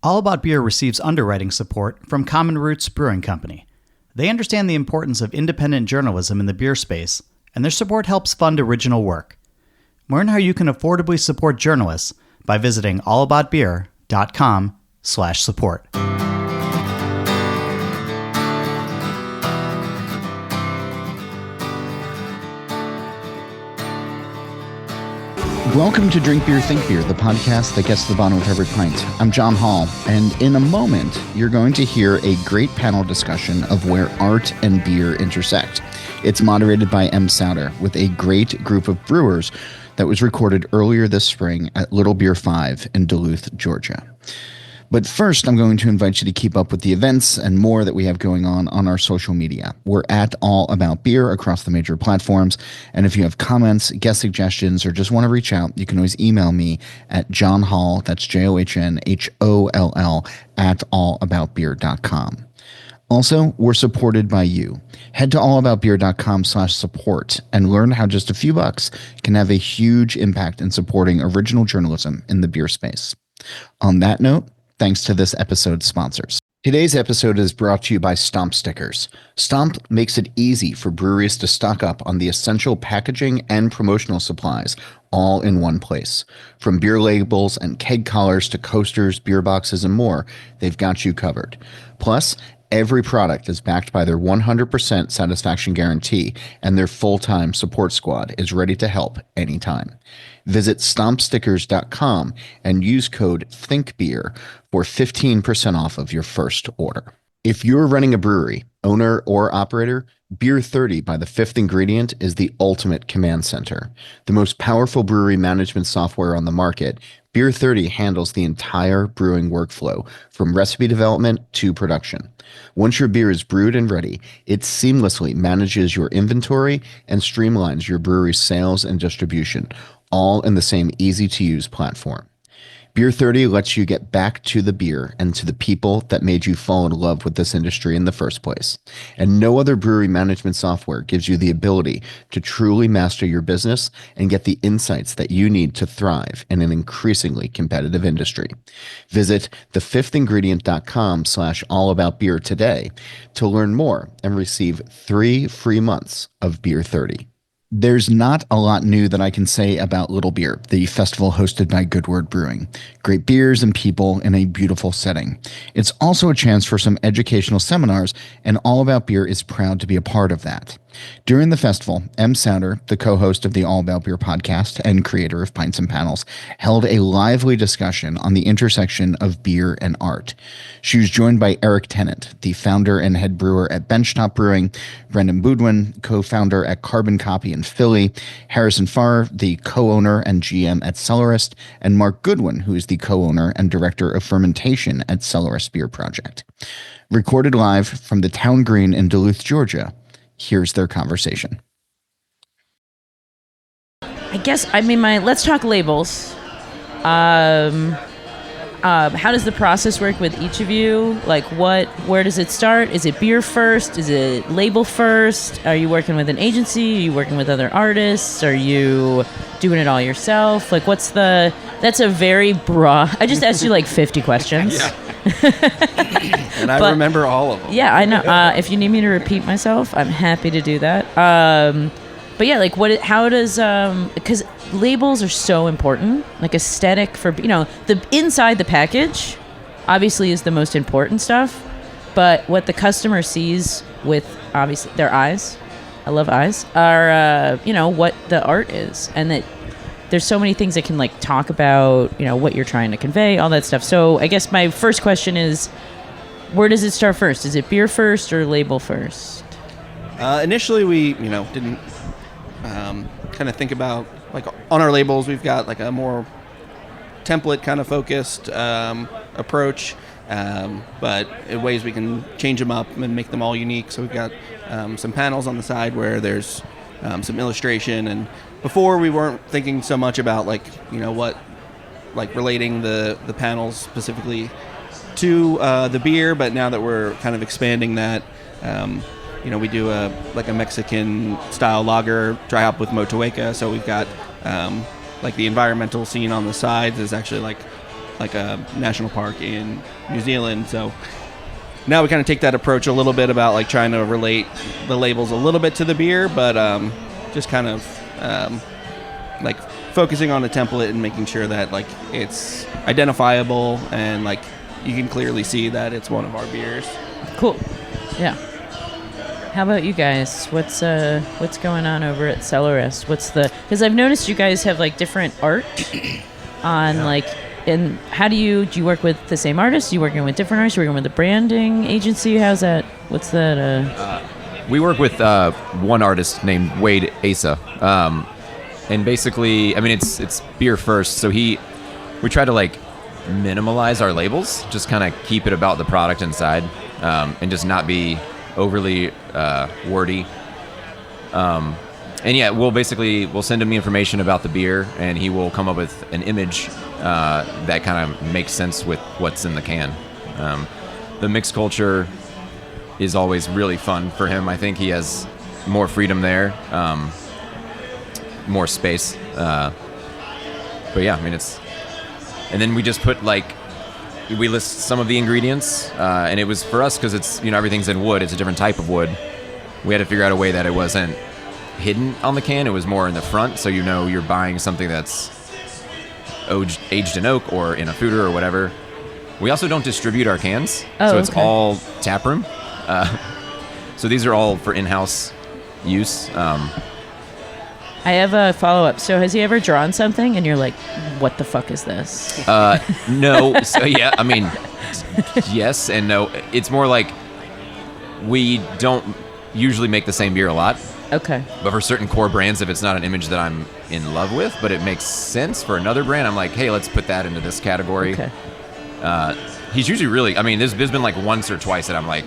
All About Beer receives underwriting support from Common Roots Brewing Company. They understand the importance of independent journalism in the beer space, and their support helps fund original work. Learn how you can affordably support journalists by visiting allaboutbeer.com/support. Welcome to Drink Beer, Think Beer, the podcast that gets to the bottom of every pint. I'm John Holl, and in a moment, you're going to hear a great panel discussion of where art and beer intersect. It's moderated by Sauter, with a great group of brewers that was recorded earlier this spring at Little Beer 5 in Duluth, Georgia. But first, I'm going to invite you to keep up with the events and more that we have going on our social media. We're at All About Beer across the major platforms. And if you have comments, guest suggestions, or just want to reach out, you can always email me at johnholl, that's JOHNHOLL, at allaboutbeer.com. Also, we're supported by you. Head to allaboutbeer.com/support and learn how just a few bucks can have a huge impact in supporting original journalism in the beer space. On that note, thanks to this episode's sponsors. Today's episode is brought to you by Stomp Stickers. Stomp makes it easy for breweries to stock up on the essential packaging and promotional supplies all in one place. From beer labels and keg collars to coasters, beer boxes, and more, they've got you covered. Plus, every product is backed by their 100% satisfaction guarantee, and their full-time support squad is ready to help anytime. Visit stompstickers.com and use code THINKBEER for 15% off of your first order. If you're running a brewery, owner or operator, Beer 30 by The Fifth Ingredient is the ultimate command center. The most powerful brewery management software on the market, Beer 30 handles the entire brewing workflow, from recipe development to production. Once your beer is brewed and ready, it seamlessly manages your inventory and streamlines your brewery's sales and distribution, all in the same easy-to-use platform. Beer 30 lets you get back to the beer and to the people that made you fall in love with this industry in the first place. And no other brewery management software gives you the ability to truly master your business and get the insights that you need to thrive in an increasingly competitive industry. Visit thefifthingredient.com/allaboutbeer today to learn more and receive 3 free months of Beer 30. There's not a lot new that I can say about Little Beer, the festival hosted by Goodwin Brewing. Great beers and people in a beautiful setting. It's also a chance for some educational seminars, and All About Beer is proud to be a part of that. During the festival, Sauter, the co-host of the All About Beer podcast and creator of Pints and Panels, held a lively discussion on the intersection of beer and art. She was joined by Eric Tennant, the founder and head brewer at Benchtop Brewing, Brendon Boudwin, co-founder at Carbon Copy in Philly, Harrison Fahrer, the co-owner and GM at Cellarest, and Mark Goodwin, who is the co-owner and director of fermentation at Cellarest Beer Project. Recorded live from the Town Green in Duluth, Georgia, here's their conversation. Let's talk labels. How does the process work with each of you? Where does it start? Is it beer first? Is it label first? Are you working with an agency? Are you working with other artists? Are you doing it all yourself? That's a very broad, I just asked you 50 questions. Yeah. And I remember all of them. Yeah, I know. If you need me to repeat myself, I'm happy to do that. How does, because labels are so important, aesthetic for, the inside the package obviously is the most important stuff, but what the customer sees with obviously their eyes, I love eyes, are, what the art is. And that there's so many things that can talk about, what you're trying to convey, all that stuff. So I guess my first question is, where does it start first? Is it beer first or label first? Initially, we, didn't kind of think about, on our labels, we've got a more template kind of focused approach, but in ways we can change them up and make them all unique. So we've got some panels on the side where there's some illustration, and before we weren't thinking so much about relating the panels specifically to the beer, but now that we're kind of expanding that, we do a Mexican style lager dry hop with Motueka, so we've got the environmental scene on the sides is actually like a national park in New Zealand. So now we kind of take that approach a little bit about like trying to relate the labels a little bit to the beer, but just kind of like focusing on the template and making sure that like it's identifiable and like you can clearly see that it's one of our beers. Cool. Yeah. How about you guys? What's going on over at Cellarest? Because I've noticed you guys have like different art on like, and how do you work with the same artists? Are you working with different artists? Are you working with the branding agency? How's that? What's that? We work with one artist named Wade Asa. And basically, I mean, it's beer first. So we try to like minimalize our labels, just kind of keep it about the product inside, and just not be overly wordy. And yeah, we'll send him the information about the beer, and he will come up with an image that kind of makes sense with what's in the can. The mixed culture is always really fun for him. I think he has more freedom there, more space. But yeah, I mean, and then we just put we list some of the ingredients, and it was for us because it's, everything's in wood. It's a different type of wood. We had to figure out a way that it wasn't hidden on the can. It was more in the front, so you're buying something that's aged in oak or in a foeder or whatever. We also don't distribute our cans, so it's all taproom. So these are all for in-house use. I have a follow-up. So has he ever drawn something and you're like, what the fuck is this? No. So yeah, I mean, yes and no. It's more like we don't usually make the same beer a lot. Okay. But for certain core brands, if it's not an image that I'm in love with, but it makes sense for another brand, I'm like, hey, let's put that into this category. Okay. He's usually really, I mean, there's been like once or twice that I'm like,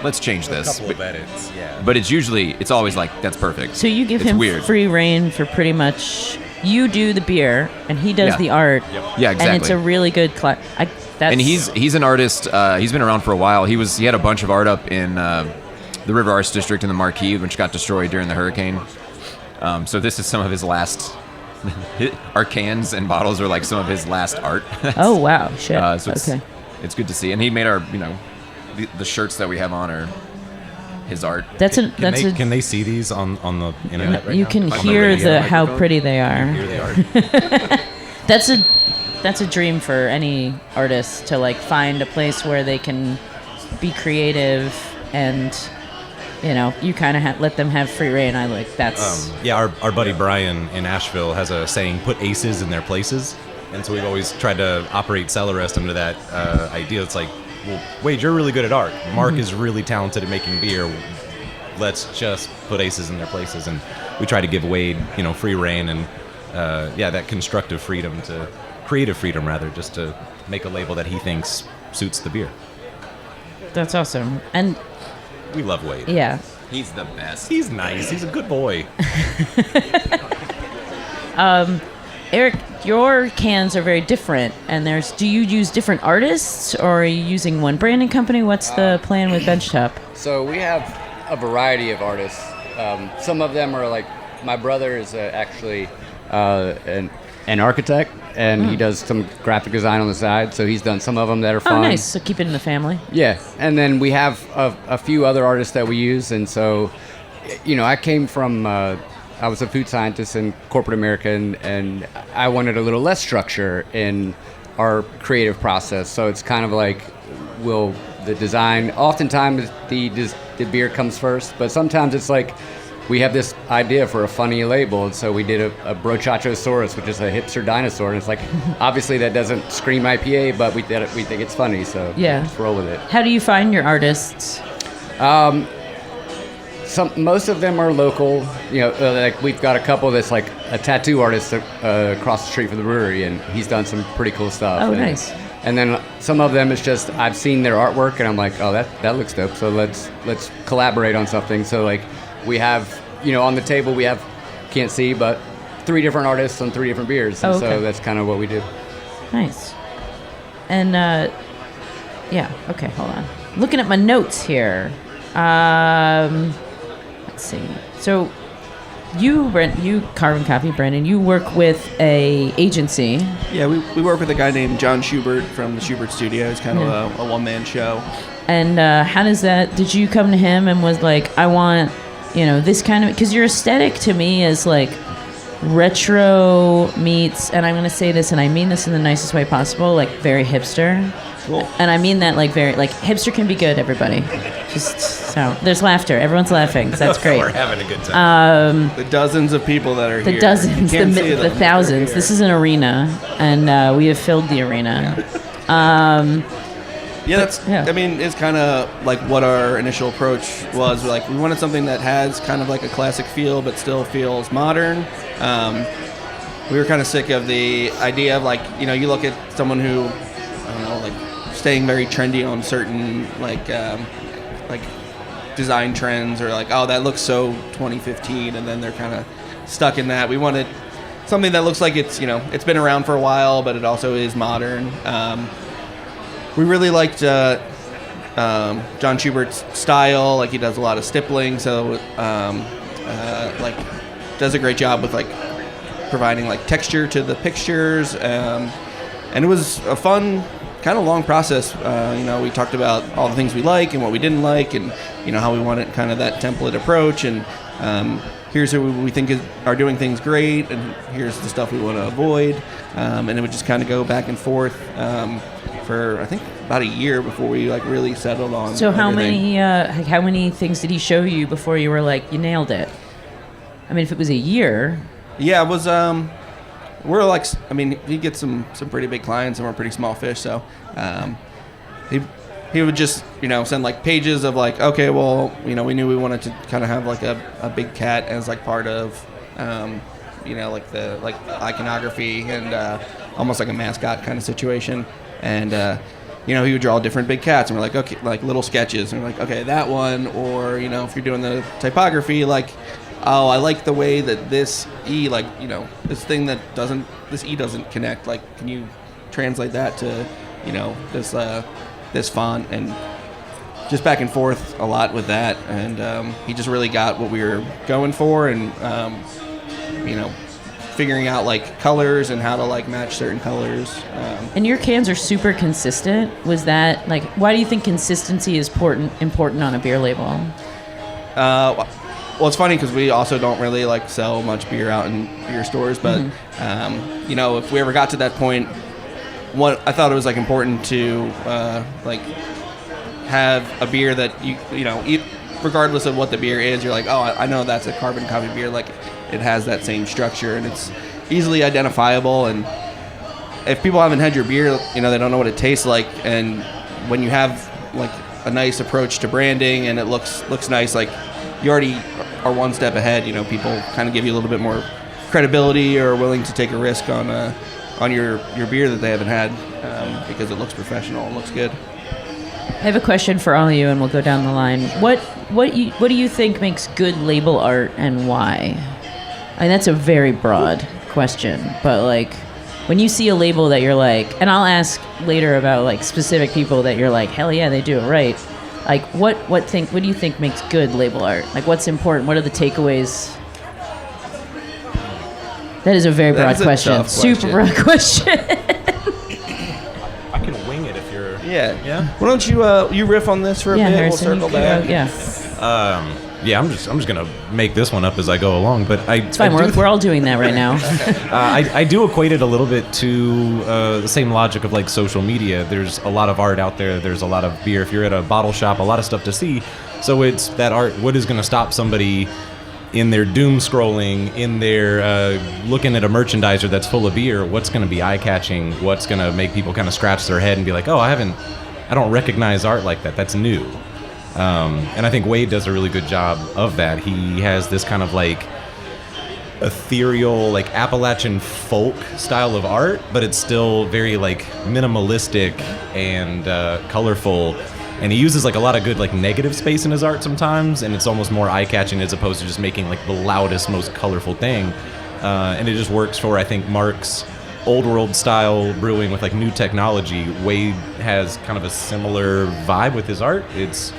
let's change this. A couple of edits, yeah. But it's always like, that's perfect. So you give it's him weird. free reign for pretty much, you do the beer and he does the art. Yep. Yeah, exactly. And it's a really good and he's an artist. He's been around for a while. He had a bunch of art up in the River Arts District in the Marquee, which got destroyed during the hurricane. So this is some of his last. Our cans and bottles are like some of his last art. Oh wow, shit. So it's good to see. And he made our, the shirts that we have on are his art. Can they see these on the internet right you now? can On hear the how pretty they are. Hear the art. That's a dream for any artist to like find a place where they can be creative and you kind of let them have free reign. I like that's our buddy Brian in Asheville has a saying, put aces in their places. And so we've always tried to operate Cellarest under that idea. It's like, well, Wade, you're really good at art. Mark is really talented at making beer. Let's just put aces in their places. And we try to give Wade, free reign and, that constructive freedom creative freedom rather, just to make a label that he thinks suits the beer. That's awesome. And we love Wade. Yeah. He's the best. He's nice. He's a good boy. Eric, your cans are very different, and do you use different artists, or are you using one branding company? What's the plan with Benchtop? So we have a variety of artists. Some of them are like, my brother is actually an architect, and he does some graphic design on the side, so he's done some of them that are fun. Oh, nice. So keep it in the family. Yeah, and then we have a few other artists that we use, and so, I came from... I was a food scientist in corporate America, and I wanted a little less structure in our creative process. So it's kind of like, the design, oftentimes the beer comes first, but sometimes it's like, we have this idea for a funny label, and so we did a Brochachosaurus, which is a hipster dinosaur, and it's like, obviously that doesn't scream IPA, but we think it's funny, so let's roll with it. How do you find your artists? Most of them are local. Like we've got a couple that's like a tattoo artist across the street from the brewery, and he's done some pretty cool stuff. Oh, nice. And then some of them, it's just I've seen their artwork, and I'm like, oh, that looks dope. So let's collaborate on something. So like we have, on the table we have, can't see, but 3 different artists on 3 different beers. And so that's kind of what we do. Nice. And okay, hold on. Looking at my notes here. Let's see. So you Carbon Copy, Brendon, you work with a agency. Yeah, we work with a guy named John Schubert from the Schubert Studio. It's kind of a one-man show. And how does that, did you come to him and was like, I want, this kind of, because your aesthetic to me is like retro meets, and I'm going to say this, and I mean this in the nicest way possible, like very hipster. Cool. And I mean that like very, like hipster can be good, everybody. Just so, there's laughter. Everyone's laughing, so that's great. We're having a good time. The dozens of people that are here. The dozens, You can't see the them, but they're thousands. here. This is an arena, and we have filled the arena. Yeah, that's. Yeah. I mean, it's kind of like what our initial approach was. Like, we wanted something that has kind of like a classic feel, but still feels modern. We were kind of sick of the idea of like, you look at someone who, I don't know, like staying very trendy on certain like design trends, or like, oh, that looks so 2015, and then they're kind of stuck in that. We wanted something that looks like it's it's been around for a while, but it also is modern. We really liked John Schubert's style. Like, he does a lot of stippling, so like does a great job with like providing like texture to the pictures. And it was a fun, kind of long process. We talked about all the things we like and what we didn't like, and how we wanted kind of that template approach. And here's who we think are doing things great, and here's the stuff we want to avoid. And it would just kind of go back and forth. For I think about a year before we like really settled on. So how everything. how many things did he show you before you were like, you nailed it? I mean, if it was a year. Yeah, it was. We're like, I mean, he gets some pretty big clients, and we're pretty small fish. So he would just send like pages of like, okay, well, we knew we wanted to kind of have like a big cat as like part of like the iconography, and almost like a mascot kind of situation. And he would draw different big cats, and we're like, okay, like little sketches, and we're like, okay, that one. Or if you're doing the typography, like, oh, I like the way that this E, like, this thing that this E doesn't connect, like, can you translate that to this font? And just back and forth a lot with that. And he just really got what we were going for, and figuring out like colors and how to like match certain colors. And your cans are super consistent. Was that like, why do you think consistency is important on a beer label? Well, it's funny because we also don't really like sell much beer out in beer stores, but if we ever got to that point, I thought it was like important to like have a beer that regardless of what the beer is, you're like, oh, I know that's a Carbon Copy beer. Like, it has that same structure, and it's easily identifiable. And if people haven't had your beer, they don't know what it tastes like. And when you have like a nice approach to branding, and it looks nice, like, you already are one step ahead. People kind of give you a little bit more credibility, or willing to take a risk on your beer that they haven't had, because it looks professional and looks good. I have a question for all of you, and we'll go down the line. What do you think makes good label art, and why? I mean, that's a very broad question, but like, when you see a label that you're like, and I'll ask later about like specific people that you're like, hell yeah, they do it right. Like, what do you think makes good label art? Like, what's important? What are the takeaways? That is a very broad question. Super broad question. I can wing it if you're. Yeah. Yeah. Why don't you riff on this for a bit? Harrison, We'll circle back. Yeah. I'm just gonna make this one up as I go along, but It's fine. We're all doing that right now. I do equate it a little bit to the same logic of like social media. There's a lot of art out there. There's a lot of beer. If you're at a bottle shop, a lot of stuff to see. So it's that art. What is going to stop somebody in their doom scrolling, in their looking at a merchandiser that's full of beer? What's going to be eye-catching? What's going to make people kind of scratch their head and be like, oh, I don't recognize art like that. That's new. And I think Wade does a really good job of that. He has this kind of like ethereal, like Appalachian folk style of art, but it's still very like minimalistic and colorful. And he uses like a lot of good like negative space in his art sometimes, and it's almost more eye-catching as opposed to just making like the loudest, most colorful thing. And it just works for, I think, Mark's old world style brewing with like new technology. Wade has kind of a similar vibe with his art. It's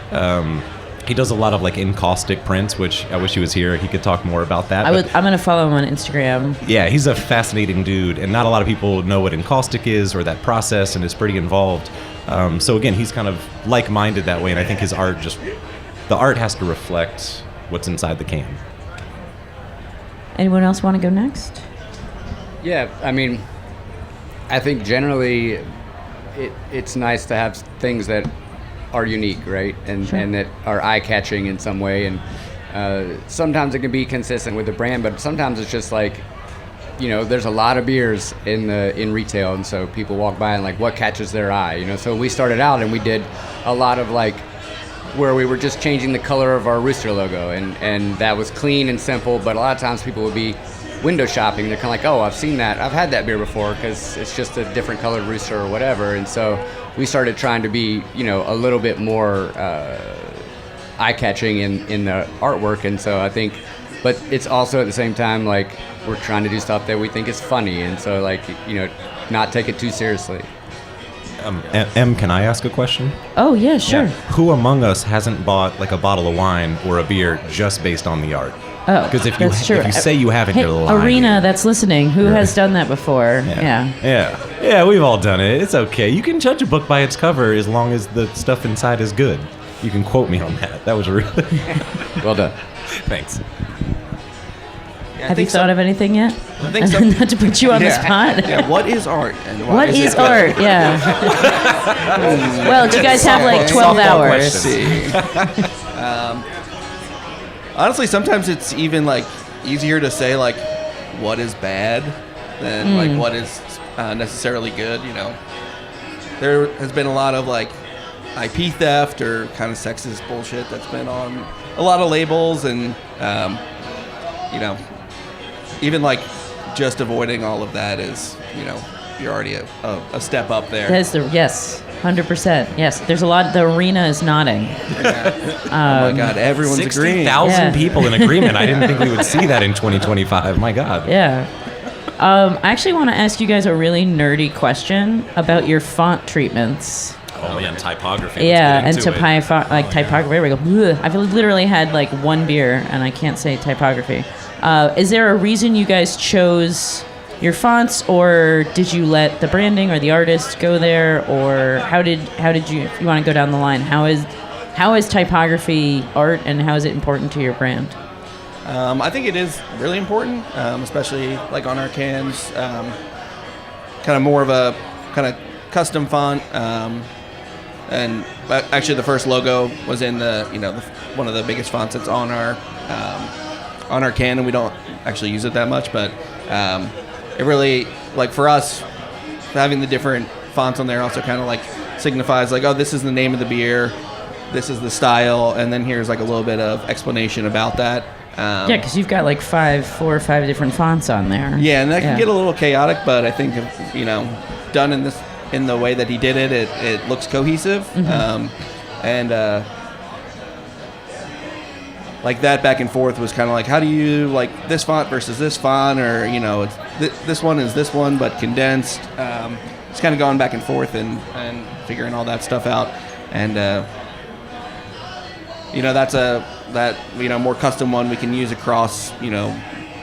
kind He does a lot of like encaustic prints, which I wish he was here. He could talk more about that. I'm gonna follow him on Instagram. Yeah, he's a fascinating dude, and not a lot of people know what encaustic is or that process, and is pretty involved. So again, he's kind of like-minded that way, and I think his art the art has to reflect what's inside the can. Anyone else want to go next? Yeah, I mean, I think generally it's nice to have things that are unique, right? And that are eye-catching in some way. And sometimes it can be consistent with the brand, but sometimes it's just like, there's a lot of beers in retail, and so people walk by and like, what catches their eye? So we started out and we did a lot of like where we were just changing the color of our rooster logo, and that was clean and simple, but a lot of times people would be window shopping. They're kind of like, oh, I've seen that, I've had that beer before, because it's just a different colored rooster or whatever. And so we started trying to be, a little bit more eye-catching in the artwork. And so I think, but it's also at the same time, like, we're trying to do stuff that we think is funny. And so, like, not take it too seriously. Em, can I ask a question? Oh, yeah, sure. Yeah. Who among us hasn't bought like a bottle of wine or a beer just based on the art? Oh, because if that's you true. say you haven't, Hey, you're lying. Arena that's listening, who has done that before? Yeah, we've all done it. It's okay. You can judge a book by its cover as long as the stuff inside is good. You can quote me on that. That was really well done. Thanks. Yeah, Have you thought of anything yet? I think some, Not to put you on the spot. Yeah, what is art? And why What is art? Yeah. Well, do you guys have like 12 hours? Honestly, sometimes it's even like easier to say like what is bad than like what is necessarily good. There has been a lot of like IP theft or kind of sexist bullshit that's been on a lot of labels, and even like just avoiding all of that is, you're already a step up there. That's yes, 100%. Yes, there's a lot. The arena is nodding. Oh my God, everyone's agreeing. 60,000 people in agreement. I didn't think we would see that in 2025. My God. Yeah. I actually want to ask you guys a really nerdy question about your font treatments. Oh man, typography. Yeah, and typography. There we go. Ugh. I've literally had like one beer and I can't say typography. Is there a reason you guys chose your fonts, or did you let the branding or the artist go there, or how did you? If you want to go down the line, how is typography art, and how is it important to your brand? I think it is really important, especially like on our cans. Kind of more of a kind of custom font. And actually, the first logo was in one of the biggest fonts that's on our can, and we don't actually use it that much. But it really, like for us, having the different fonts on there also kind of like signifies like, oh, this is the name of the beer, this is the style, and then here's like a little bit of explanation about that. Yeah, because you've got like 4 or 5 different fonts on there. Yeah, and that can get a little chaotic, but I think done in the way that he did it, it looks cohesive. And like that back and forth was kind of like, how do you like this font versus this font, or this one is this one but condensed. It's kind of going back and forth and figuring all that stuff out, and that's that more custom one we can use across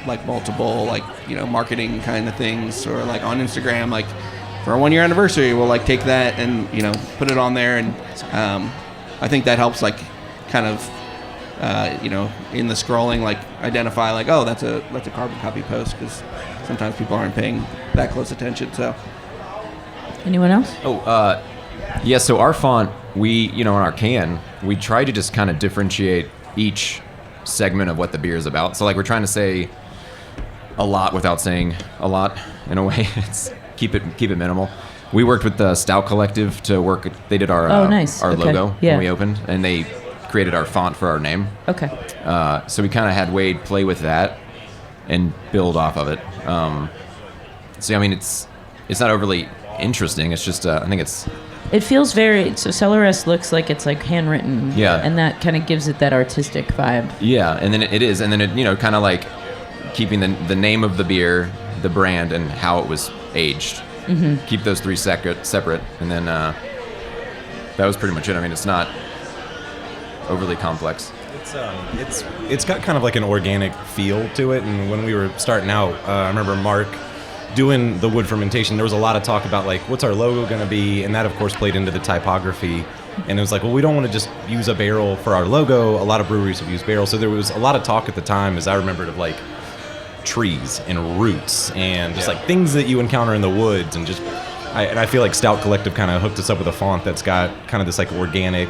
like multiple like marketing kind of things, or like on Instagram, like for our 1-year anniversary, we'll like take that and put it on there, and I think that helps like kind of in the scrolling like identify like, oh, that's a Carbon Copy post, because sometimes people aren't paying that close attention. So anyone else? Yeah, so our font, we in our can, we try to just kind of differentiate each segment of what the beer is about. So like we're trying to say a lot without saying a lot in a way. It's keep it minimal. We worked with the Stout Collective to work. They did our nice. our Okay. logo Yeah. when we opened, and they created our font for our name. Okay. So we kind of had Wade play with that and build off of it. So I mean, it's not overly interesting. It's just I think it's. It feels so Cellarest looks like it's like handwritten. Yeah. And that kind of gives it that artistic vibe. Yeah, and then it is, and then it kind of like keeping the name of the beer, the brand, and how it was aged. Mm-hmm. Keep those 3 separate, and then that was pretty much it. I mean, it's not overly complex. It's got kind of like an organic feel to it. And when we were starting out, I remember Mark doing the wood fermentation. There was a lot of talk about like, what's our logo going to be? And that, of course, played into the typography. And it was like, well, we don't want to just use a barrel for our logo. A lot of breweries have used barrels. So there was a lot of talk at the time, as I remembered, of like trees and roots and just like things that you encounter in the woods. And just, I feel like Stout Collective kind of hooked us up with a font that's got kind of this like organic,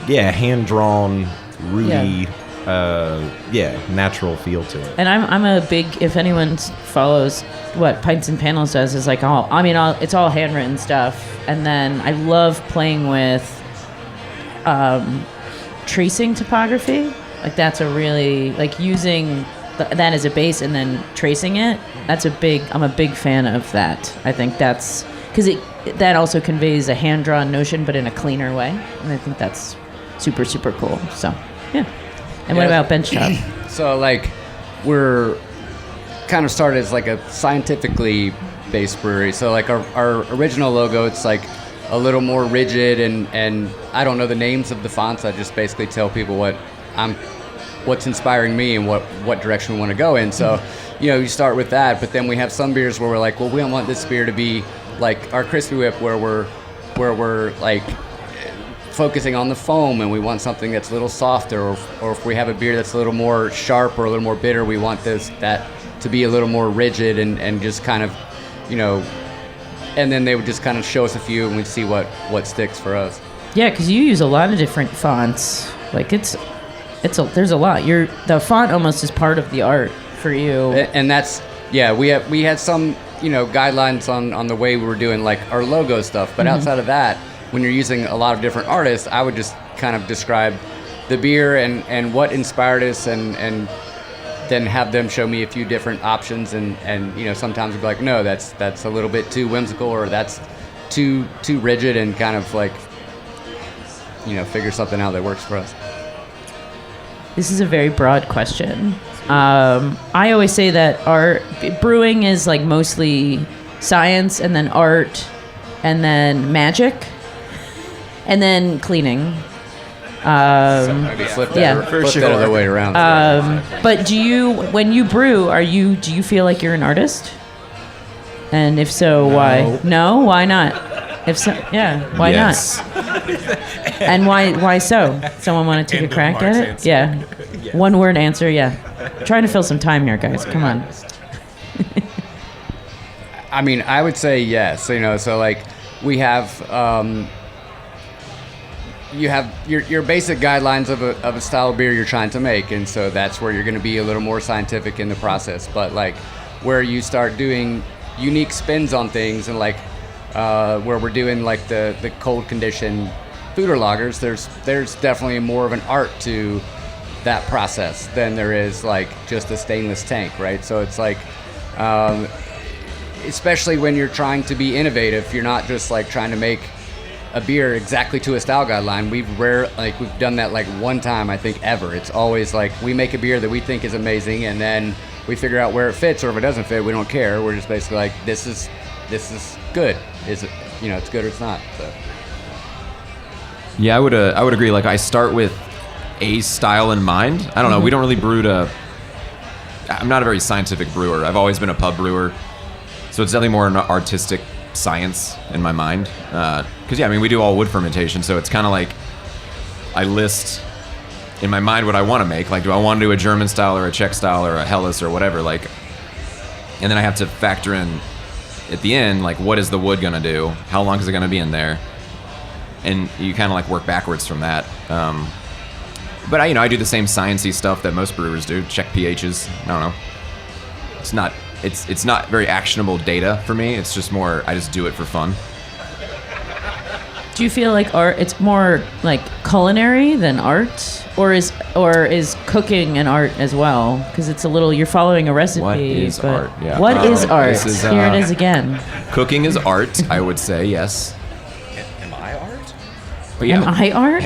hand-drawn, rooty, natural feel to it. And I'm a big, if anyone follows what Pints and Panels does, is like it's all handwritten stuff. And then I love playing with tracing topography. Like that's a really, like using that as a base and then tracing it. I'm a big fan of that. I think that's, because that also conveys a hand-drawn notion, but in a cleaner way. And I think that's super, super cool. So, yeah. And what about Benchtop? So, like, we're kind of started as like a scientifically based brewery. So, like, our original logo, it's like a little more rigid, and I don't know the names of the fonts. I just basically tell people what's inspiring me and what direction we want to go in. So, you start with that, but then we have some beers where we're like, well, we don't want this beer to be like our Crispy Whip, where we're like focusing on the foam, and we want something that's a little softer, or if we have a beer that's a little more sharp or a little more bitter, we want that to be a little more rigid and just kind of, and then they would just kind of show us a few, and we'd see what sticks for us. Yeah, because you use a lot of different fonts. Like there's a lot. The font almost is part of the art for you. And that's we had some guidelines on the way we were doing like our logo stuff, but outside of that, when you're using a lot of different artists, I would just kind of describe the beer and what inspired us, and then have them show me a few different options, and sometimes we'd be like, no, that's a little bit too whimsical, or that's too rigid, and kind of like figure something out that works for us. This is a very broad question. I always say that brewing is like mostly science, and then art, and then magic, and then cleaning. Maybe flip that other way around. But when you brew, do you feel like you're an artist? And if so, why? No, why not? If so, why not? And why so? Someone want to take a crack at it? Answer. Yeah. One word answer. Yeah. Trying to fill some time here, guys. Come on. I mean, I would say yes. So like we have. You have your basic guidelines of a style of beer you're trying to make, and so that's where you're going to be a little more scientific in the process. But like where you start doing unique spins on things, and like where we're doing like the cold condition foeder lagers, there's definitely more of an art to that process than there is like just a stainless tank, right? So it's like especially when you're trying to be innovative, you're not just like trying to make a beer exactly to a style guideline. We've done that like one time, I think, ever. It's always like we make a beer that we think is amazing, and then we figure out where it fits, or if it doesn't fit, we don't care. We're just basically like, this is good. Is it, it's good or it's not. So. Yeah, I would agree. Like I start with a style in mind. I don't know. We don't really brew I'm not a very scientific brewer. I've always been a pub brewer, so it's definitely more an artistic science in my mind, because we do all wood fermentation, so it's kind of like I list in my mind what I want to make. Like, do I want to do a German style or a Czech style or a Helles or whatever, like, and then I have to factor in at the end, like, what is the wood gonna do, how long is it gonna be in there, and you kind of like work backwards from that. But I do the same sciencey stuff that most brewers do, check pHs. I don't know, it's not very actionable data for me. It's just more, I just do it for fun. Do you feel like art, it's more like culinary than art? Or is cooking an art as well? Because it's a little, you're following a recipe. What is art? Yeah. What is art? Here it is again. Cooking is art, I would say, yes. Am I art? But yeah, am I art?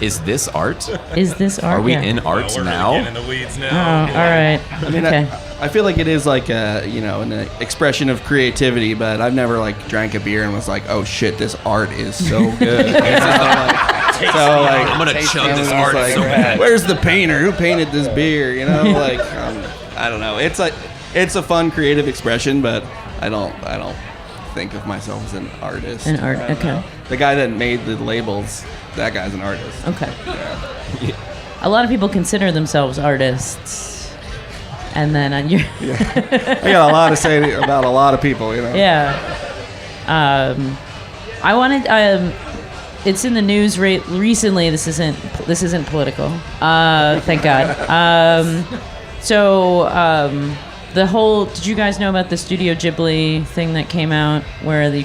Is this art? Is this art? Are we in art now? We're in the weeds now. Oh, all right. I mean, okay. I feel like it is like an expression of creativity, but I've never like drank a beer and was like, oh shit, this art is so good. It's just like, So like, I'm gonna chug this it's art like, so bad. where's the painter? Who painted this beer? You know, like I don't know. It's a fun creative expression, but I don't think of myself as an artist. An art, I don't okay. know. The guy that made the labels, that guy's an artist. Okay. A lot of people consider themselves artists, and then on your I got a lot to say about a lot of people, you know. yeah. I wanted. It's in the news recently. This isn't political. Thank God. The whole. Did you guys know about the Studio Ghibli thing that came out, where you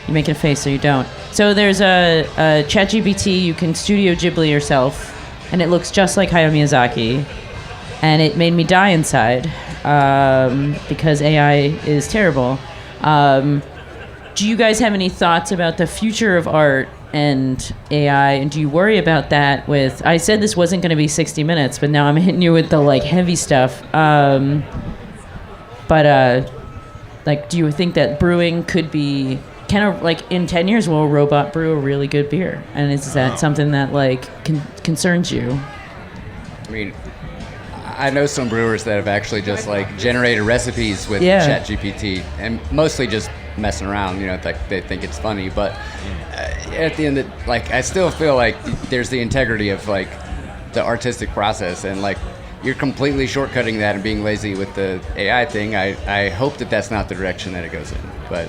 make a face so you don't? So there's a ChatGPT. You can Studio Ghibli yourself, and it looks just like Hayao Miyazaki, and it made me die inside because AI is terrible. Do you guys have any thoughts about the future of art and AI, and do you worry about that with... I said this wasn't going to be 60 minutes, but now I'm hitting you with the heavy stuff. Do you think that brewing could be kind of in 10 years, will a robot brew a really good beer? And is that something that concerns you? I mean, I know some brewers that have actually just generated recipes with Yeah. ChatGPT, and mostly just messing around. They think it's funny, but at the end, I still feel like there's the integrity of the artistic process, and you're completely shortcutting that and being lazy with the AI thing. I hope that that's not the direction that it goes in, but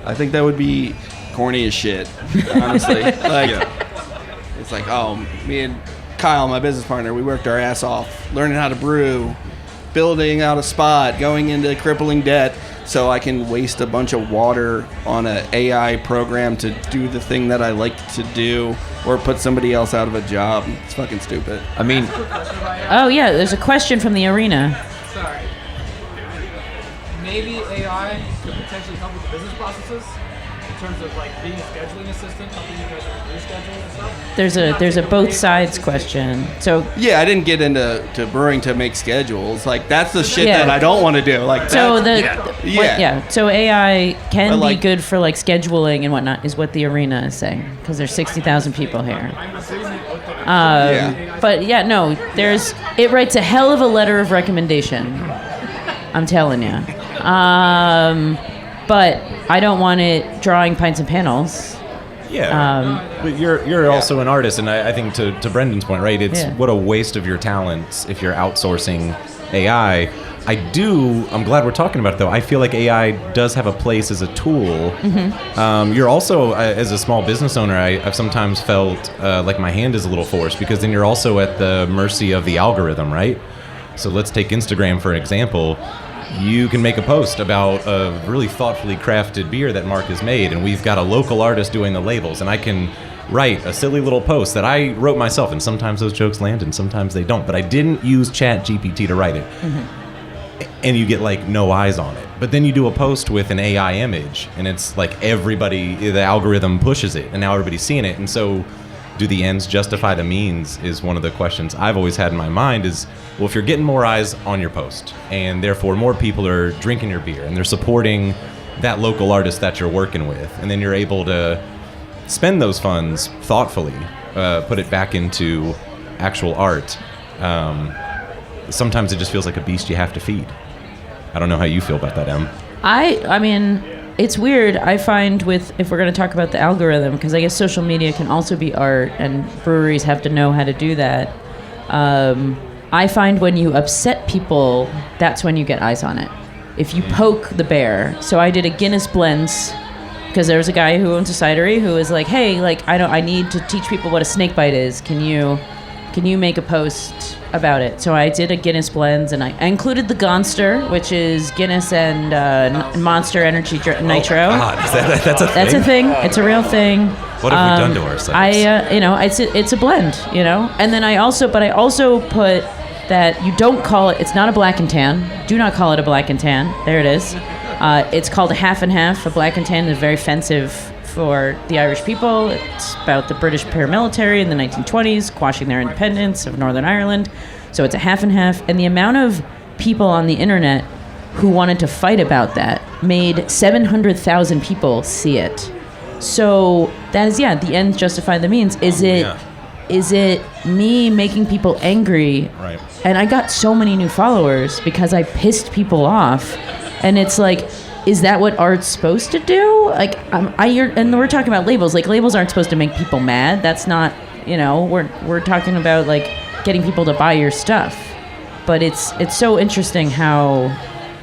I think that would be corny as shit, honestly. It's me and Kyle, my business partner, we worked our ass off learning how to brew, building out a spot, going into crippling debt so I can waste a bunch of water on an AI program to do the thing that I like to do, or put somebody else out of a job. It's fucking stupid. I mean, Oh yeah, there's a question from the arena. Sorry. Maybe AI could potentially help with business processes in terms of being a scheduling assistant, helping you guys with your schedule and stuff. There's a both sides question. So Yeah, I didn't get into brewing to make schedules. That's the shit Yeah. that I don't want to do. So AI can But, be good for scheduling and whatnot, is what the arena is saying, because there's 60,000 people here. Yeah. But yeah, no, it writes a hell of a letter of recommendation. I'm telling you. But I don't want it drawing pints and panels. Yeah, but you're also an artist, and I think to Brendan's point, right? It's Yeah. what a waste of your talents if you're outsourcing AI. I'm glad we're talking about it, though. I feel like AI does have a place as a tool. Mm-hmm. You're also, as a small business owner, I've sometimes felt like my hand is a little forced, because then you're also at the mercy of the algorithm, right? So let's take Instagram for an example. You can make a post about a really thoughtfully crafted beer that Mark has made, and we've got a local artist doing the labels, and I can write a silly little post that I wrote myself, and sometimes those jokes land and sometimes they don't, but I didn't use ChatGPT to write it. And you get no eyes on it. But then you do a post with an AI image, and it's everybody, the algorithm pushes it, and now everybody's seeing it. And so do the ends justify the means is one of the questions I've always had in my mind is, well, if you're getting more eyes on your post, and therefore more people are drinking your beer, and they're supporting that local artist that you're working with, and then you're able to spend those funds thoughtfully, put it back into actual art, sometimes it just feels like a beast you have to feed. I don't know how you feel about that, Em. I mean, it's weird. I find if we're going to talk about the algorithm, because I guess social media can also be art, and breweries have to know how to do that. I find when you upset people, that's when you get eyes on it. If you poke the bear. So I did a Guinness Blends, because there was a guy who owns a cidery who was like, hey, I need to teach people what a snake bite is. Can you make a post about it? So I did a Guinness Blends, and I included the Gonster, which is Guinness and Monster Energy Nitro. That's a thing? That's a thing. It's a real thing. What have we done to ourselves? It's a blend, And then I also put that you don't call it. It's not a black and tan. Do not call it a black and tan. There it is. It's called a half and half. A black and tan is very offensive for the Irish people. It's about the British paramilitary in the 1920s, quashing their independence of Northern Ireland. So it's a half and half. And the amount of people on the internet who wanted to fight about that made 700,000 people see it. So that is, the ends justify the means. Is it me making people angry? Right. And I got so many new followers because I pissed people off. And it's like, is that what art's supposed to do? Like, and we're talking about labels. Like, labels aren't supposed to make people mad. That's not, we're talking about like getting people to buy your stuff. But it's so interesting how,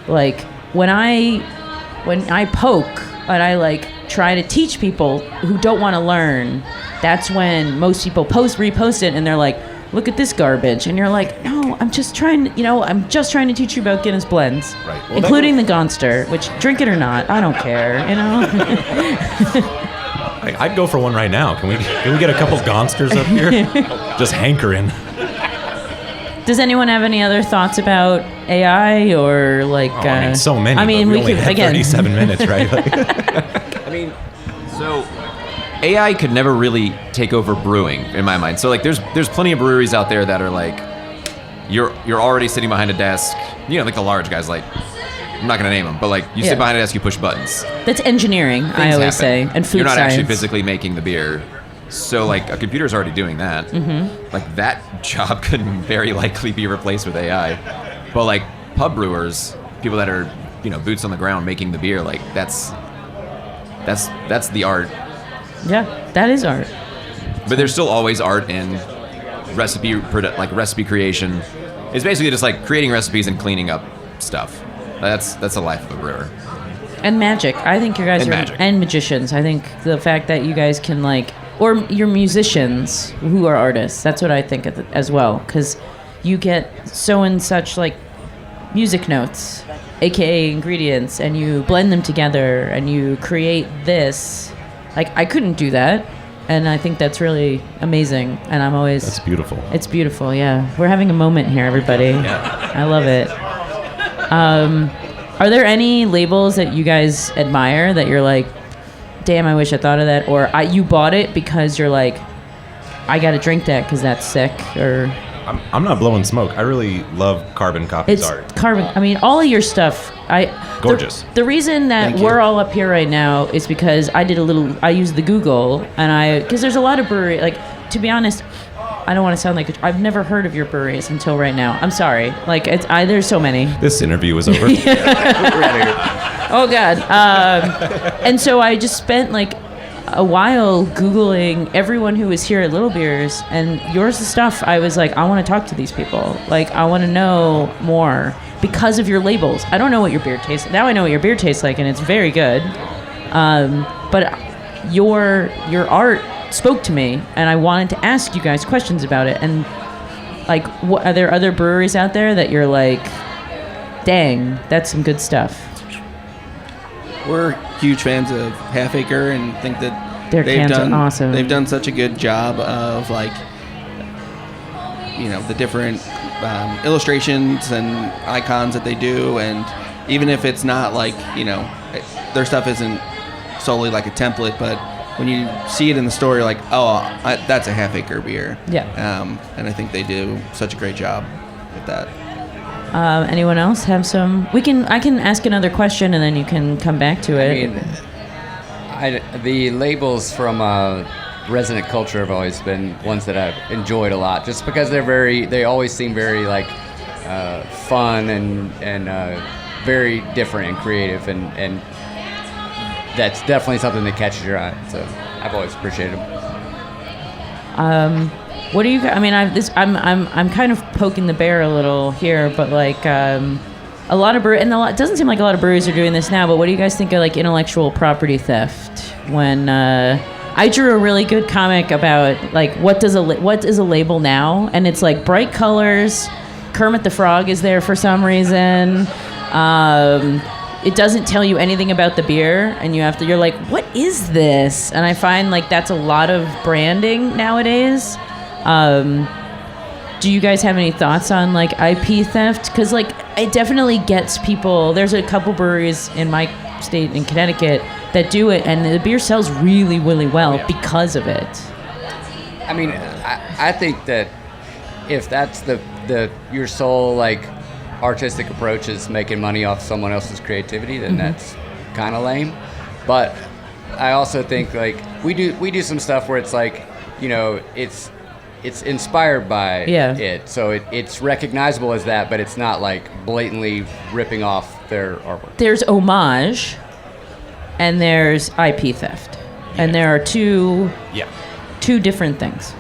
like, when I poke and I like try to teach people who don't want to learn, that's when most people repost it and they're like, look at this garbage. And you're like, no, I'm just trying to teach you about Guinness blends, right. Well, including the Gonster, which, drink it or not, I don't care, I'd go for one right now. Can we get a couple Gonsters up here? Just hankering. Does anyone have any other thoughts about AI or like? So many. I mean, but we only could had 37 minutes, right? So AI could never really take over brewing in my mind. So like there's plenty of breweries out there that are like you're already sitting behind a desk, like the large guys, like I'm not gonna name them, but like you sit behind a desk, you push buttons. That's engineering, I always say, and food You're not science. actually physically making the beer. So like a computer's already doing that. Mm-hmm. Like that job could very likely be replaced with AI. But like pub brewers, people that are, boots on the ground making the beer, like that's the art. Yeah, that is art. But there's still always art in recipe creation. It's basically just like creating recipes and cleaning up stuff. That's the life of a brewer. And magic. I think you guys and magicians. I think the fact that you guys can or you're musicians who are artists. That's what I think as well, because you get so in such like music notes, aka ingredients, and you blend them together and you create this. Like, I couldn't do that, and I think that's really amazing. And I'm always that's beautiful. It's beautiful, yeah. We're having a moment here, everybody. Yeah. I love it. Are there any labels that you guys admire that you're like, damn, I wish I thought of that, or you bought it because you're like, I gotta drink that because that's sick, or? I'm not blowing smoke. I really love Carbon Copy's art. I mean, all of your stuff. Gorgeous. The reason that we're all up here right now is because I used the Google, and because there's a lot of brewery, like, to be honest, I don't want to sound like I've never heard of your breweries until right now. I'm sorry. Like, there's so many. This interview is over. Oh God. And so I just spent like a while Googling everyone who was here at Little Beers, and yours the stuff. I was like, I want to talk to these people. Like, I want to know more because of your labels. I don't know what your beer tastes. Now I know what your beer tastes like, and it's very good. But your art spoke to me, and I wanted to ask you guys questions about it. And like, are there other breweries out there that you're like, dang, that's some good stuff? We're huge fans of Half Acre and think that their cans are awesome. They've done such a good job of like, the different illustrations and icons that they do, and even if it's not like, their stuff isn't solely like a template, but when you see it in the store, you're like, that's a Half Acre beer. Yeah. And I think they do such a great job with that. Anyone else have some? I can ask another question and then you can come back to it. I mean, the labels from Resident Culture have always been ones that I've enjoyed a lot, just because they always seem very like fun and very different and creative, and that's definitely something that catches your eye. So I've always appreciated them. What do you? I mean, I'm kind of poking the bear a little here, but like a lot of it doesn't seem like a lot of breweries are doing this now. But what do you guys think of like intellectual property theft? When I drew a really good comic about like what is a label now, and it's like bright colors. Kermit the Frog is there for some reason. It doesn't tell you anything about the beer, and you're like, what is this? And I find like that's a lot of branding nowadays. Do you guys have any thoughts on like IP theft? Because like it definitely gets people. There's a couple breweries in my state in Connecticut that do it, and the beer sells really, really well because of it. I mean, I think that if that's your sole like artistic approach is making money off someone else's creativity, then that's kind of lame. But I also think like we do some stuff where it's like, you know, it's inspired by it, so it's recognizable as that, but it's not like blatantly ripping off their artwork. There's homage, and there's IP theft, and there are two different things,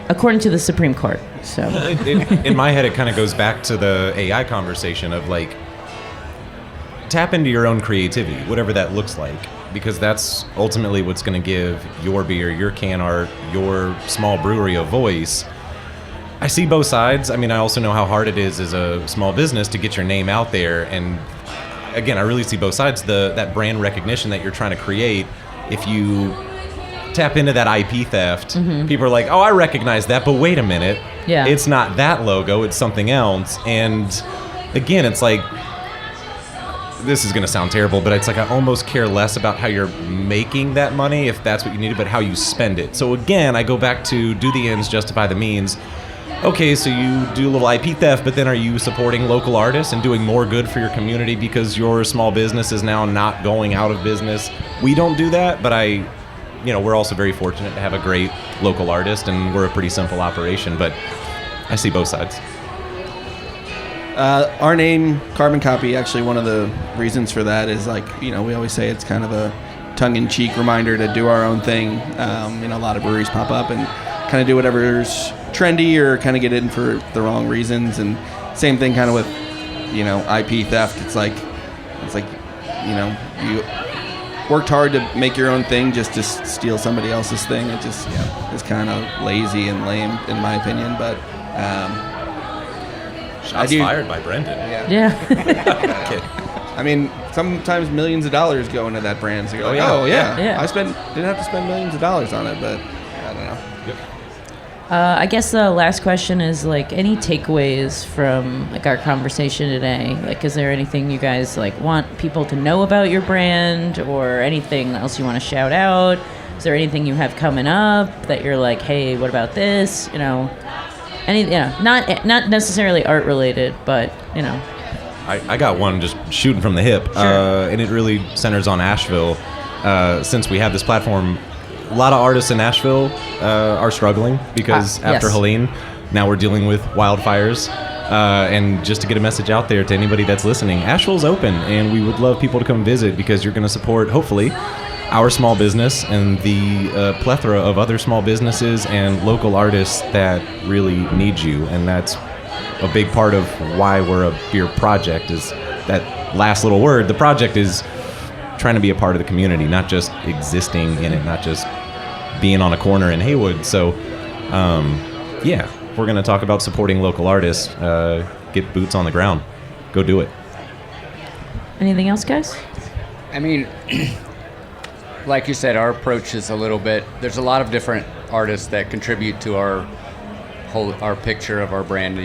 according to the Supreme Court. So, in my head, it kind of goes back to the AI conversation of like, tap into your own creativity, whatever that looks like, because that's ultimately what's going to give your beer, your can art, your small brewery a voice. I see both sides. I mean, I also know how hard it is as a small business to get your name out there. And again, I really see both sides. That brand recognition that you're trying to create, if you tap into that IP theft, people are like, oh, I recognize that, but wait a minute. Yeah. It's not that logo, it's something else. And again, it's like, this is going to sound terrible, but it's like I almost care less about how you're making that money, if that's what you need, but how you spend it. So again, I go back to do the ends justify the means. Okay, so you do a little IP theft, but then are you supporting local artists and doing more good for your community because your small business is now not going out of business? We don't do that, but we're also very fortunate to have a great local artist, and we're a pretty simple operation, but I see both sides. Our name, Carbon Copy, actually one of the reasons for that is like, we always say it's kind of a tongue-in-cheek reminder to do our own thing. A lot of breweries pop up and kind of do whatever's trendy or kind of get in for the wrong reasons. And same thing kind of with, IP theft. It's like, you worked hard to make your own thing just to steal somebody else's thing. It just is kind of lazy and lame, in my opinion. But shots fired by Brendon. Yeah. I mean, sometimes millions of dollars go into that brand. So you're like, Yeah. I didn't have to spend millions of dollars on it, but I don't know. I guess the last question is like any takeaways from like our conversation today. Like, is there anything you guys like want people to know about your brand, or anything else you want to shout out? Is there anything you have coming up that you're like, hey, what about this? Not necessarily art related, but I got one just shooting from the hip, and it really centers on Asheville. Since we have this platform, a lot of artists in Asheville are struggling because after Helene, now we're dealing with wildfires. And just to get a message out there to anybody that's listening, Asheville's open, and we would love people to come visit because you're going to support, hopefully, our small business and the plethora of other small businesses and local artists that really need you. And that's a big part of why we're a beer project, is that last little word. The project is trying to be a part of the community, not just existing in it, not just being on a corner in Haywood. So, we're going to talk about supporting local artists. Get boots on the ground. Go do it. Anything else, guys? I mean, like you said, our approach is a little bit, there's a lot of different artists that contribute to our picture of our brand,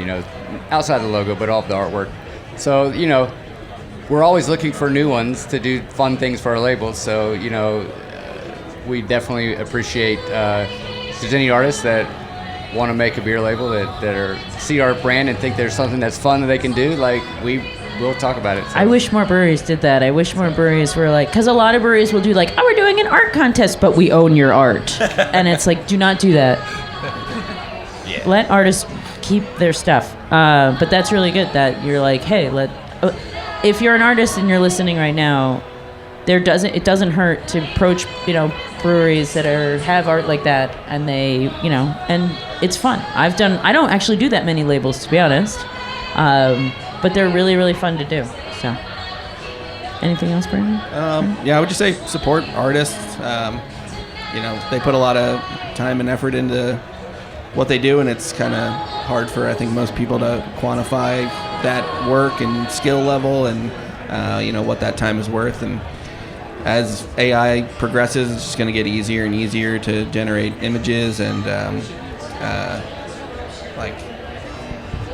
outside the logo, but all of the artwork. So, we're always looking for new ones to do fun things for our labels. So, we definitely appreciate if there's any artists that want to make a beer label that see our brand and think there's something that's fun that they can do, like we'll talk about it. So. I wish more breweries did that. I wish more breweries were like, because a lot of breweries will do like, oh, we're doing an art contest, but we own your art. And it's like, do not do that. Yeah. Let artists keep their stuff. But that's really good that you're like, hey, if you're an artist and you're listening right now, it doesn't hurt to approach, breweries that have art like that, and they, and it's fun. I don't actually do that many labels, to be honest. But they're really, really fun to do. So, anything else, Brandon? I would just say support artists. They put a lot of time and effort into what they do, and it's kind of hard for, I think, most people to quantify that work and skill level and, what that time is worth. And as AI progresses, it's just going to get easier and easier to generate images and,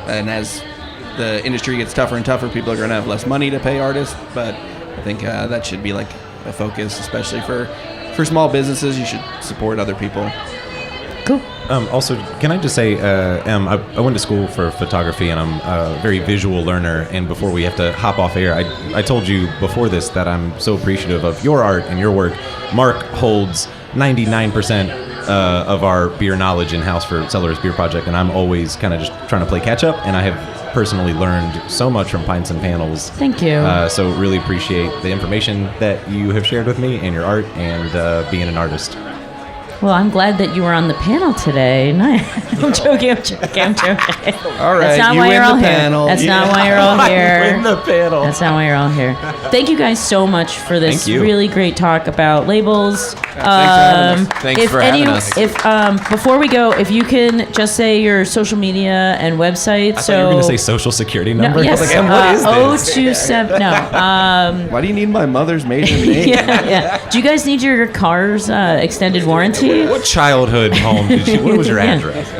and as the industry gets tougher and tougher, people are going to have less money to pay artists, but I think that should be like a focus, especially for small businesses. You should support other people. Cool. Also, can I just say, I went to school for photography, and I'm a very visual learner. And before we have to hop off air, I told you before this that I'm so appreciative of your art and your work. Mark holds 99% of our beer knowledge in-house for Cellarest Beer Project, and I'm always kind of just trying to play catch-up, and I have personally learned so much from Pints and Panels. Thank you. So really appreciate the information that you have shared with me and your art and being an artist. Well, I'm glad that you were on the panel today. Nice. I'm joking. All right, That's not you why win you're all the here. panel. That's not why you're all here. Win the panel. That's not why you're all here. Thank you guys so much for this Thank you. really great talk about labels. Thanks for having us. If before we go, if you can just say your social media and website. I thought you were going to say social security number. Yes. I was like, what is this? 027. No. Why do you need my mother's maiden name? Yeah. Do you guys need your car's extended warranty? What childhood home did you? What was your address?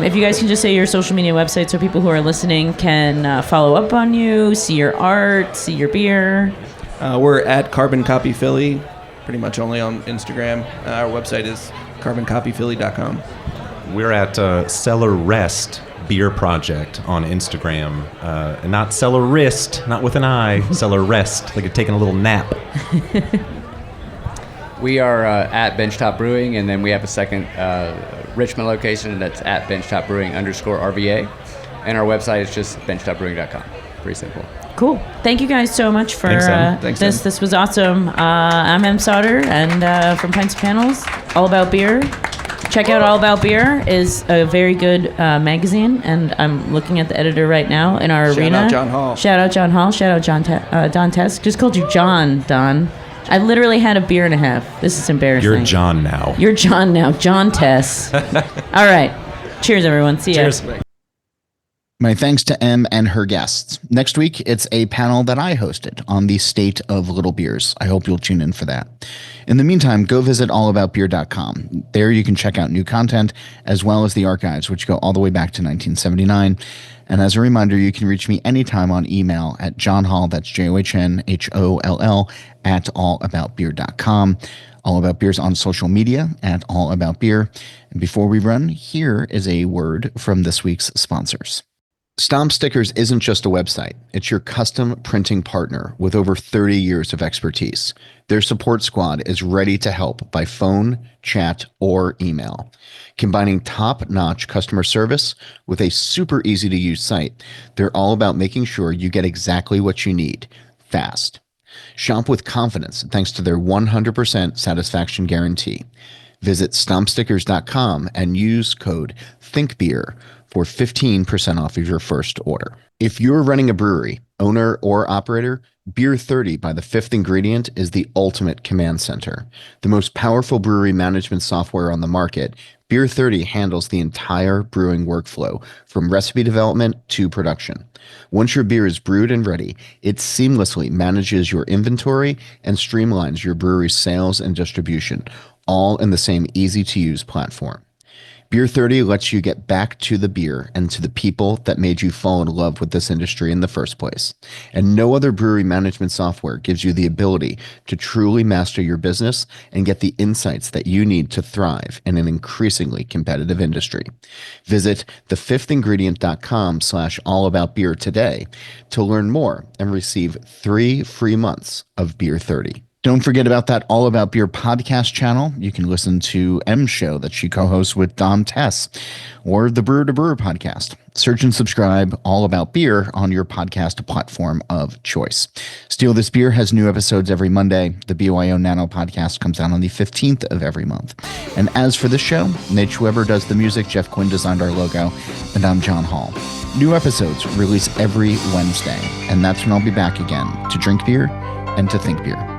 If you guys can just say your social media website so people who are listening can follow up on you, see your art, see your beer. We're at Carbon Copy Philly, pretty much only on Instagram. Our website is carboncopyphilly.com. We're at Cellarest Beer Project on Instagram. And not Cellarist, not with an I. Cellarest, like you're taking a little nap. We are at Benchtop Brewing, and then we have a second Richmond location that's at Benchtop Brewing _RVA. And our website is just benchtopbrewing.com. Pretty simple. Cool. Thank you guys so much for Thanks, Em. Thanks, this. Em. This was awesome. I'm Em Sauter, and from Pints and Panels, All About Beer. Check out All About Beer is a very good magazine, and I'm looking at the editor right now in our arena. Shout out John Holl. Shout out John Holl. Shout out Don Tess. Just called you John, Don. I literally had a beer and a half. This is embarrassing. You're John now. You're John now. John Tess. All right. Cheers, everyone. See ya. Cheers. My thanks to Em and her guests. Next week, it's a panel that I hosted on the state of little beers. I hope you'll tune in for that. In the meantime, go visit allaboutbeer.com. There you can check out new content as well as the archives, which go all the way back to 1979. And as a reminder, you can reach me anytime on email at johnholl, that's JOHNHOLL, at allaboutbeer.com. All About Beer's on social media at All About Beer. And before we run, here is a word from this week's sponsors. Stomp Stickers isn't just a website. It's your custom printing partner with over 30 years of expertise. Their support squad is ready to help by phone, chat, or email. Combining top-notch customer service with a super easy-to-use site, they're all about making sure you get exactly what you need, fast. Shop with confidence thanks to their 100% satisfaction guarantee. Visit stompstickers.com and use code THINKBEER for 15% off of your first order. If you're running a brewery, owner or operator, Beer 30 by The Fifth Ingredient is the ultimate command center. The most powerful brewery management software on the market, Beer 30 handles the entire brewing workflow from recipe development to production. Once your beer is brewed and ready, it seamlessly manages your inventory and streamlines your brewery's sales and distribution, all in the same easy-to-use platform. Beer 30 lets you get back to the beer and to the people that made you fall in love with this industry in the first place. And no other brewery management software gives you the ability to truly master your business and get the insights that you need to thrive in an increasingly competitive industry. Visit thefifthingredient.com/allaboutbeer today to learn more and receive 3 free months of Beer 30. Don't forget about that All About Beer podcast channel. You can listen to M's show that she co-hosts with Dom Tess, or the Brewer to Brewer podcast. Search and subscribe All About Beer on your podcast platform of choice. Steal This Beer has new episodes every Monday. The BYO Nano podcast comes out on the 15th of every month. And as for this show, Nate Weber does the music, Jeff Quinn designed our logo, and I'm John Holl. New episodes release every Wednesday, and that's when I'll be back again to drink beer and to think beer.